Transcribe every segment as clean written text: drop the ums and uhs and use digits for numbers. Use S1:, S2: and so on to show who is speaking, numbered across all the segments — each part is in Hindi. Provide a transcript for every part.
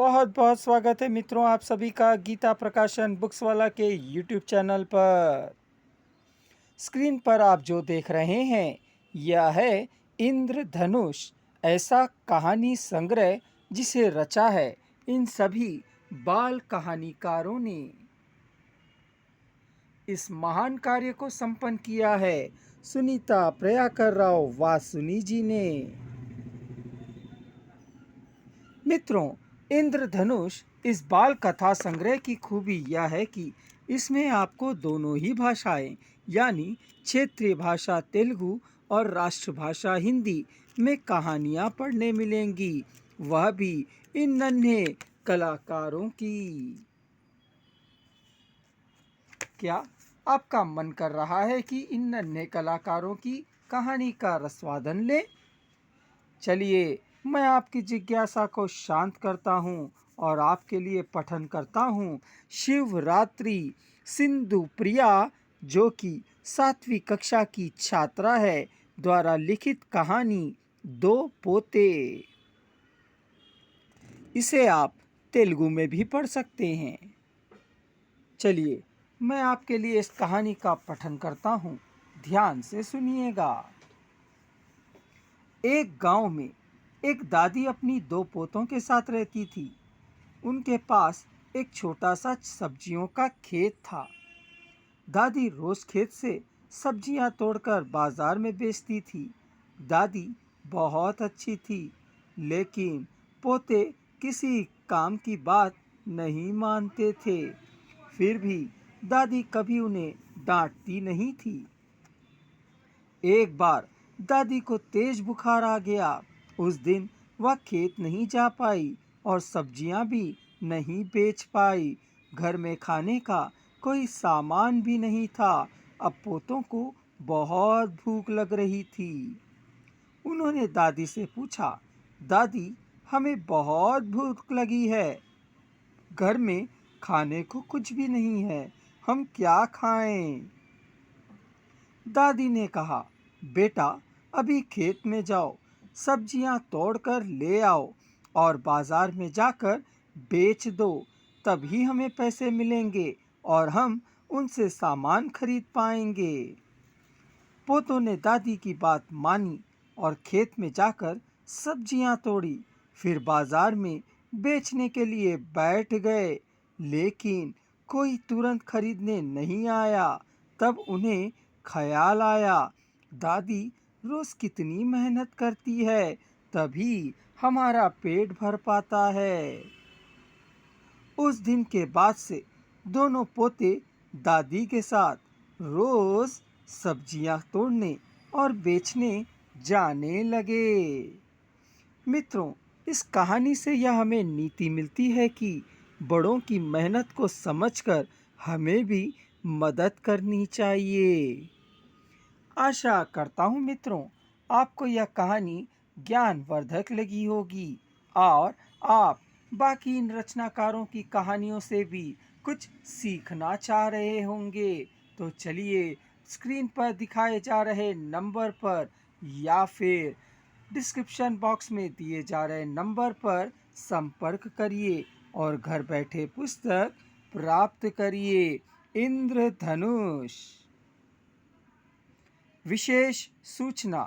S1: बहुत बहुत स्वागत है मित्रों आप सभी का गीता प्रकाशन बुक्स वाला के यूट्यूब चैनल पर। स्क्रीन पर आप जो देख रहे हैं यह है इंद्रधनुष, ऐसा कहानी संग्रह जिसे रचा है इन सभी बाल कहानीकारों ने। इस महान कार्य को संपन्न किया है सुनीता प्रयाकर राव वासुनी जी ने। मित्रों, इंद्रधनुष इस बाल कथा संग्रह की खूबी यह है कि इसमें आपको दोनों ही भाषाएं यानी क्षेत्रीय भाषा तेलुगु और राष्ट्रभाषा हिंदी में कहानियां पढ़ने मिलेंगी, वह भी इन नन्हे कलाकारों की। क्या आपका मन कर रहा है कि इन नन्हे कलाकारों की कहानी का रसवादन लें? चलिए मैं आपकी जिज्ञासा को शांत करता हूँ और आपके लिए पठन करता हूँ शिवरात्रि सिंधु प्रिया, जो कि 7वीं कक्षा की छात्रा है, द्वारा लिखित कहानी दो पोते। इसे आप तेलुगु में भी पढ़ सकते हैं। चलिए मैं आपके लिए इस कहानी का पठन करता हूँ, ध्यान से सुनिएगा। एक गांव में एक दादी अपनी दो पोतों के साथ रहती थी। उनके पास एक छोटा सा सब्जियों का खेत था। दादी रोज खेत से सब्जियां तोड़कर बाजार में बेचती थी। दादी बहुत अच्छी थी, लेकिन पोते किसी काम की बात नहीं मानते थे। फिर भी दादी कभी उन्हें डांटती नहीं थी। एक बार दादी को तेज बुखार आ गया। उस दिन वह खेत नहीं जा पाई और सब्जियां भी नहीं बेच पाई। घर में खाने का कोई सामान भी नहीं था। अब पोतों को बहुत भूख लग रही थी। उन्होंने दादी से पूछा, दादी हमें बहुत भूख लगी है, घर में खाने को कुछ भी नहीं है, हम क्या खाएं? दादी ने कहा, बेटा अभी खेत में जाओ, सब्जियां तोड़कर ले आओ और बाजार में जाकर बेच दो, तभी हमें पैसे मिलेंगे और हम उनसे सामान खरीद पाएंगे। पोतों ने दादी की बात मानी और खेत में जाकर सब्जियां तोड़ी, फिर बाजार में बेचने के लिए बैठ गए, लेकिन कोई तुरंत खरीदने नहीं आया। तब उन्हें ख्याल आया, दादी रोज कितनी मेहनत करती है, तभी हमारा पेट भर पाता है। उस दिन के बाद से दोनों पोते दादी के साथ रोज सब्जियां तोड़ने और बेचने जाने लगे। मित्रों, इस कहानी से यह हमें नीति मिलती है कि बड़ों की मेहनत को समझकर हमें भी मदद करनी चाहिए। आशा करता हूँ मित्रों आपको यह कहानी ज्ञानवर्धक लगी होगी और आप बाकी इन रचनाकारों की कहानियों से भी कुछ सीखना चाह रहे होंगे। तो चलिए स्क्रीन पर दिखाए जा रहे नंबर पर या फिर डिस्क्रिप्शन बॉक्स में दिए जा रहे नंबर पर संपर्क करिए और घर बैठे पुस्तक प्राप्त करिए। इंद्रधनुष। विशेष सूचना,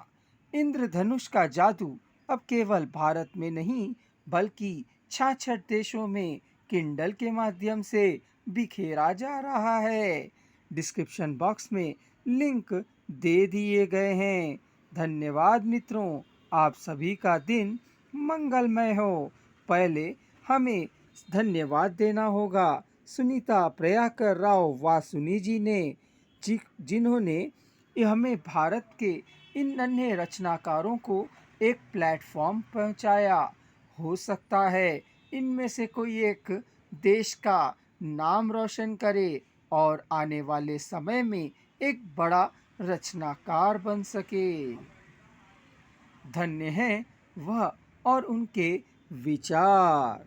S1: इंद्रधनुष का जादू अब केवल भारत में नहीं बल्कि 66 देशों में किंडल के माध्यम से बिखेरा जा रहा है। डिस्क्रिप्शन बॉक्स में लिंक दे दिए गए हैं। धन्यवाद मित्रों, आप सभी का दिन मंगलमय हो। पहले हमें धन्यवाद देना होगा सुनीता प्रयाकर राव वासुनी जी ने, जिन्होंने हमें भारत के इन नन्हे रचनाकारों को एक प्लेटफॉर्म पहुंचाया। हो सकता है इनमें से कोई एक देश का नाम रोशन करे और आने वाले समय में एक बड़ा रचनाकार बन सके। धन्य हैं वह और उनके विचार।